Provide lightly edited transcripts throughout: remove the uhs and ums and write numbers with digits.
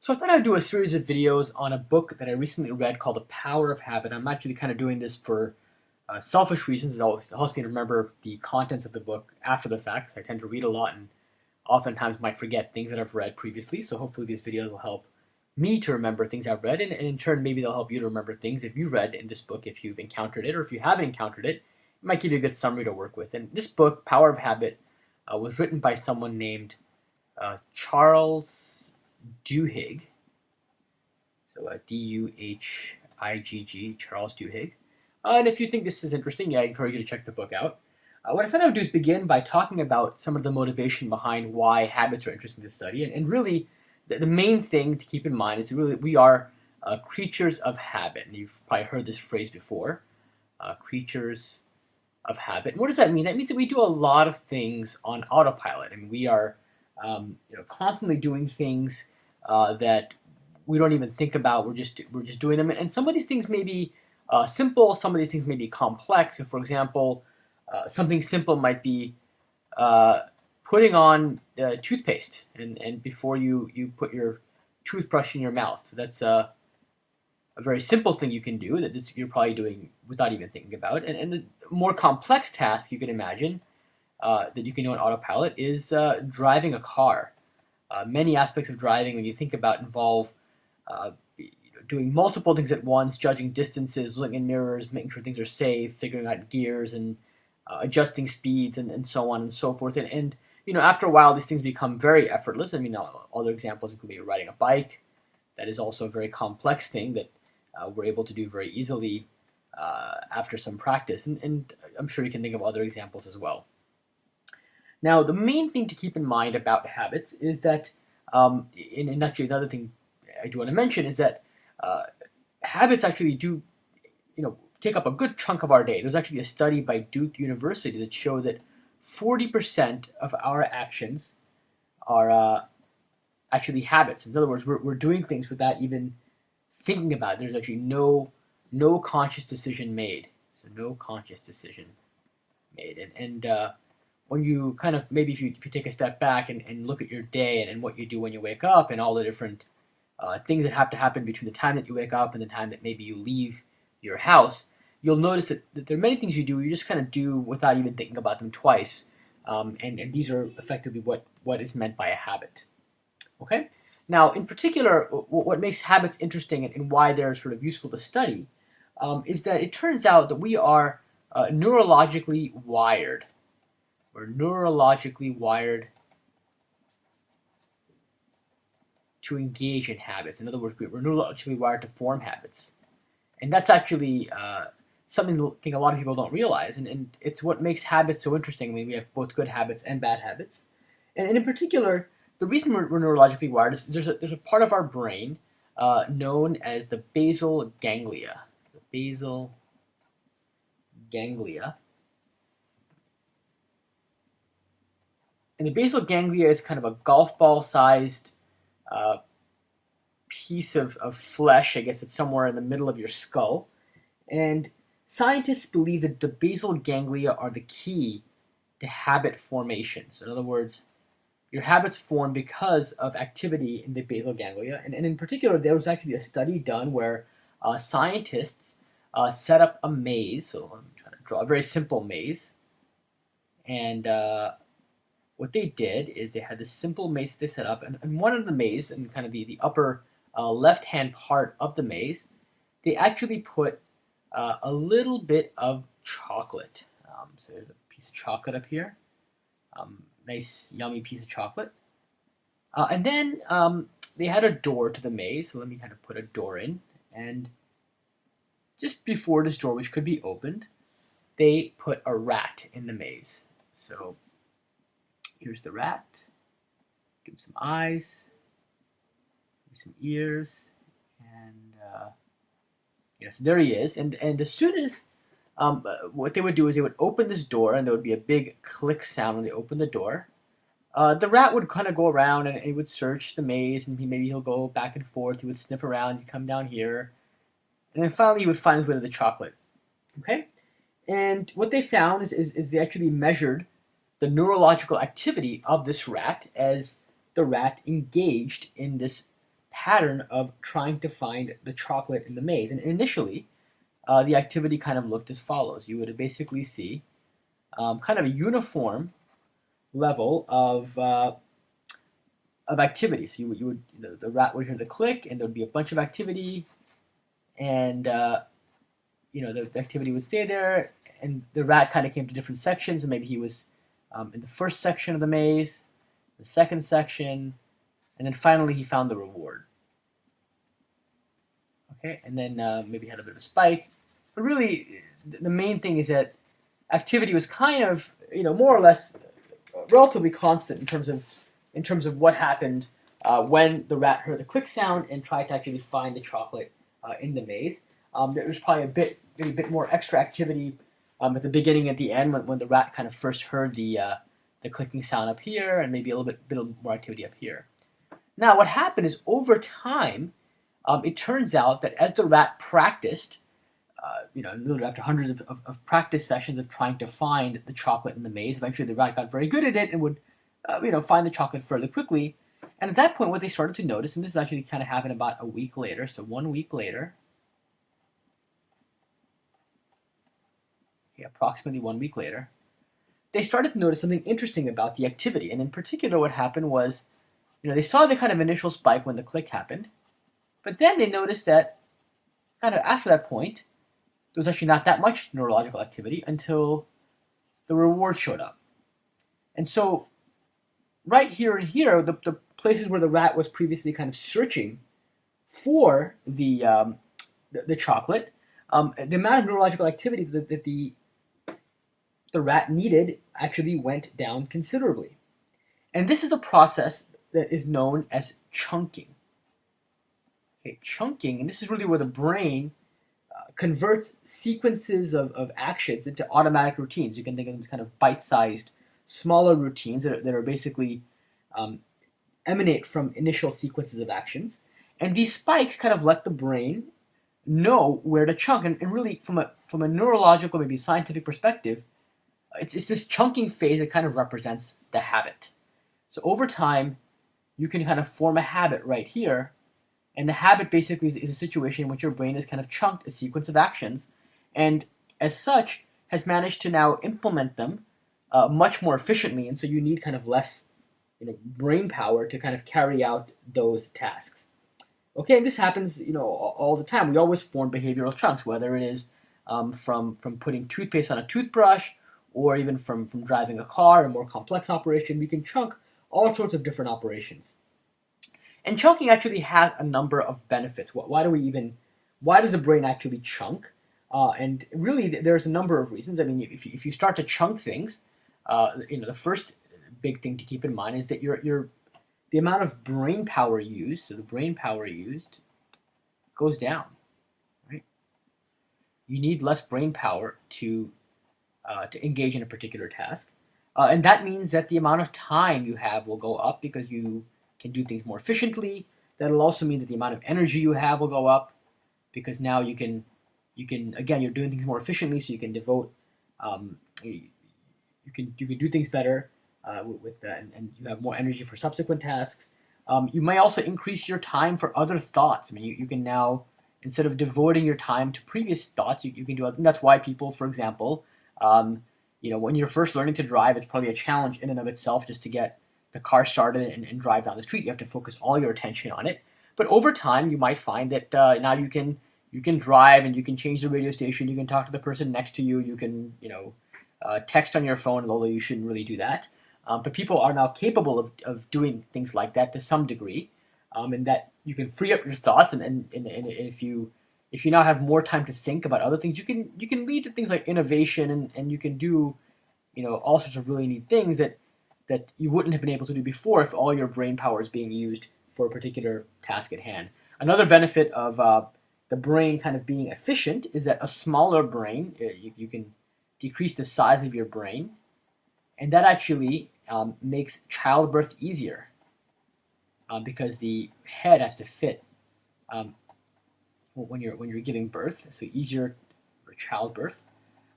So I thought I'd do a series of videos on a book that I recently read called The Power of Habit. I'm actually kind of doing this for selfish reasons. It helps me to remember the contents of the book after the fact, 'cause I tend to read a lot and oftentimes might forget things that I've read previously. So hopefully these videos will help me to remember things I've read, and in turn maybe they'll help you to remember things if you read in this book, if you've encountered it, or if you haven't encountered it. It might give you a good summary to work with. And this book, Power of Habit, was written by someone named Charles Duhigg. So Duhigg, Charles Duhigg. And if you think this is interesting, I encourage you to check the book out. What I thought I would do is begin by talking about some of the motivation behind why habits are interesting to study. And really, the main thing to keep in mind is really we are creatures of habit. And you've probably heard this phrase before, creatures of habit. And what does that mean? That means that we do a lot of things on autopilot. I mean, we are constantly doing things that we don't even think about. We're just doing them, and some of these things may be simple. Some of these things may be complex. So, for example, something simple might be putting on toothpaste, and before you put your toothbrush in your mouth. So that's a very simple thing you can do that you're probably doing without even thinking about. And the more complex task you can imagine that you can do on autopilot is driving a car. Many aspects of driving, when you think about, involve doing multiple things at once, judging distances, looking in mirrors, making sure things are safe, figuring out gears, and adjusting speeds, and so on and so forth. And after a while, these things become very effortless. I mean, other examples include riding a bike. That is also a very complex thing that we're able to do very easily after some practice. And I'm sure you can think of other examples as well. Now, the main thing to keep in mind about habits is that, and actually another thing I do want to mention is that habits actually do, take up a good chunk of our day. There's actually a study by Duke University that showed that 40% of our actions are actually habits. In other words, we're doing things without even thinking about it. There's actually no conscious decision made. So no conscious decision made. And when you kind of, maybe if you take a step back and look at your day and what you do when you wake up and all the different things that have to happen between the time that you wake up and the time that maybe you leave your house, you'll notice that there are many things you do you just kind of do without even thinking about them twice. And these are effectively what is meant by a habit. Okay? Now, in particular, what makes habits interesting and why they're sort of useful to study is that it turns out that we are neurologically wired. We're neurologically wired to engage in habits. In other words, we're neurologically wired to form habits. And that's actually something I think a lot of people don't realize. And it's what makes habits so interesting. I mean, we have both good habits and bad habits. And in particular, the reason we're neurologically wired is there's a part of our brain known as the basal ganglia. The basal ganglia. And the basal ganglia is kind of a golf ball sized piece of flesh. I guess it's somewhere in the middle of your skull. And scientists believe that the basal ganglia are the key to habit formation. So in other words, your habits form because of activity in the basal ganglia. And in particular, there was actually a study done where scientists set up a maze. So I'm trying to draw a very simple maze. And what they did is they had this simple maze that they set up. And one of the maze, and kind of the upper left-hand part of the maze, they actually put a little bit of chocolate. So there's a piece of chocolate up here. Nice, yummy piece of chocolate. And then they had a door to the maze. So let me kind of put a door in. And just before this door, which could be opened, they put a rat in the maze. So here's the rat. Give him some eyes, give him some ears, and so there he is. And as soon as what they would do is they would open this door, and there would be a big click sound when they opened the door. The rat would kind of go around and he would search the maze, and he'll go back and forth. He would sniff around. He'd come down here, and then finally he would find his way to the chocolate. Okay, and what they found is they actually measured the neurological activity of this rat as the rat engaged in this pattern of trying to find the chocolate in the maze. And initially, the activity kind of looked as follows. You would basically see kind of a uniform level of activity. So you would the rat would hear the click, and there would be a bunch of activity, and the activity would stay there, and the rat kind of came to different sections, and maybe he was in the first section of the maze, the second section, and then finally he found the reward. Okay, and then maybe he had a bit of a spike, but really the main thing is that activity was kind of more or less relatively constant in terms of what happened when the rat heard the click sound and tried to actually find the chocolate in the maze. There was probably maybe a bit more extra activity at the beginning and at the end when the rat kind of first heard the clicking sound up here, and maybe a little bit more activity up here. Now, what happened is over time, it turns out that as the rat practiced, after hundreds of practice sessions of trying to find the chocolate in the maze, eventually the rat got very good at it and would, find the chocolate fairly quickly. And at that point, what they started to notice, and this actually kind of happened about a week later, so 1 week later, approximately 1 week later, they started to notice something interesting about the activity. And in particular, what happened was, they saw the kind of initial spike when the click happened, but then they noticed that kind of after that point, there was actually not that much neurological activity until the reward showed up. And so right here and here, the places where the rat was previously kind of searching for the chocolate, the amount of neurological activity that the rat needed actually went down considerably. And this is a process that is known as chunking. Okay, chunking, and this is really where the brain converts sequences of actions into automatic routines. You can think of them as kind of bite-sized, smaller routines that are basically emanate from initial sequences of actions. And these spikes kind of let the brain know where to chunk. And really, from a neurological, maybe scientific perspective, it's this chunking phase that kind of represents the habit. So over time, you can kind of form a habit right here. And the habit basically is a situation in which your brain has kind of chunked a sequence of actions, and as such has managed to now implement them much more efficiently. And so you need kind of less brain power to kind of carry out those tasks. Okay, and this happens all the time. We always form behavioral chunks, whether it is from putting toothpaste on a toothbrush, or even from driving a car, a more complex operation. We can chunk all sorts of different operations. And chunking actually has a number of benefits. Why does the brain actually chunk? And really, there's a number of reasons. I mean, if you start to chunk things, the first big thing to keep in mind is that the amount of brain power used, so the brain power used, goes down. Right? You need less brain power to engage in a particular task, and that means that the amount of time you have will go up because you can do things more efficiently. That'll also mean that the amount of energy you have will go up because now you can again, you're doing things more efficiently, so you can devote you can do things better with that, and you have more energy for subsequent tasks. You may also increase your time for other thoughts. I mean, you can now, instead of devoting your time to previous thoughts, you can do other, and that's why people, for example, when you're first learning to drive, it's probably a challenge in and of itself just to get the car started and drive down the street. You have to focus all your attention on it. But over time, you might find that now you can drive, and you can change the radio station. You can talk to the person next to you. You can text on your phone, although you shouldn't really do that. But people are now capable of doing things like that to some degree, and that you can free up your thoughts. And if you now have more time to think about other things, you can lead to things like innovation, and you can do all sorts of really neat things that you wouldn't have been able to do before if all your brain power is being used for a particular task at hand. Another benefit of the brain kind of being efficient is that a smaller brain, you can decrease the size of your brain, and that actually makes childbirth easier because the head has to fit when you're giving birth, so easier for childbirth.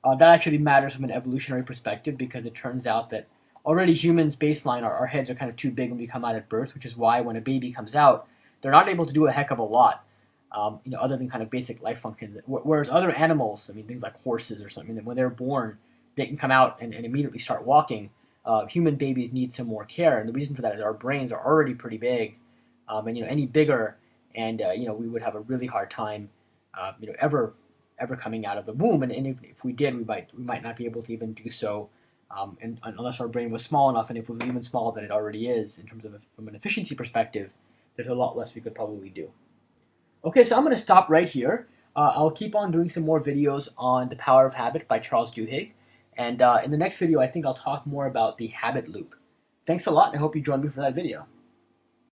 That actually matters from an evolutionary perspective because it turns out that already humans baseline, our heads are kind of too big when we come out at birth, which is why when a baby comes out, they're not able to do a heck of a lot, other than kind of basic life functions. Whereas other animals, I mean, things like horses or something, that when they're born, they can come out and immediately start walking. Human babies need some more care, and the reason for that is our brains are already pretty big, and any bigger, and we would have a really hard time, ever coming out of the womb. And if we did, we might not be able to even do so, and unless our brain was small enough. And if it was even smaller than it already is, in terms of from an efficiency perspective, there's a lot less we could probably do. Okay, so I'm going to stop right here. I'll keep on doing some more videos on The Power of Habit by Charles Duhigg. And in the next video, I think I'll talk more about the habit loop. Thanks a lot, and I hope you join me for that video.